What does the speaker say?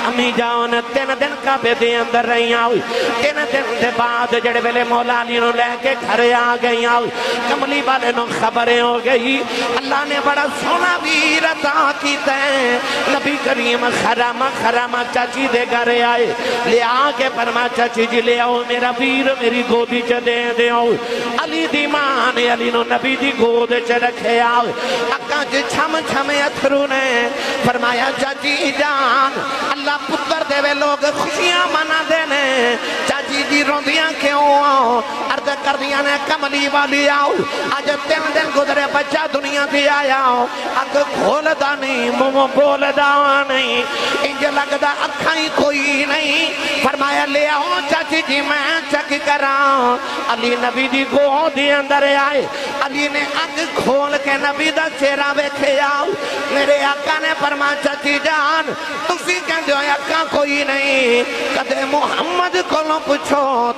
امی جان 3 دن کعبے دے اندر رہی آئی 3 دن دے بعد جڑے ویلے مولا علی نو لے کے گھر آ گئی آئی کملی والے نو خبریں ہو گئی اللہ نے بڑا سونا ویر عطا کیتا ہے نبی کریم خرامہ چاچی دے گھر آئے لے آ کے فرما چاچی جی لے آؤ میرا ویر میری گودی چ دے آؤ علی دی ماں نے علی نو نبی دی گود چ رکھے آؤ اکاں چ چھم چھم اتھرو نے فرمایا چاچی جان اللہ پتر دے وے لوگ خوشیاں منا دینے چاچی جی روندیاں کیوں آؤ عرض کر دیا نے کملی والی آؤ آج 3 دن گزرے بچہ دنیا دی آیا اگ کھول دا نہیں منہ بول دا نہیں انج لگدا اکھائیں کوئی نہیں فرمایا لے آؤ چاچی جی میں چک کراں علی نبی دی گود اندر آئے علی نے اگ کھول کے نبی دا چہرہ ویکھے آؤ میرے آقا نے فرمایا چاچی جان تسی کہندے ہو آقا کوئی نہیں کدے محمد کو پوچھو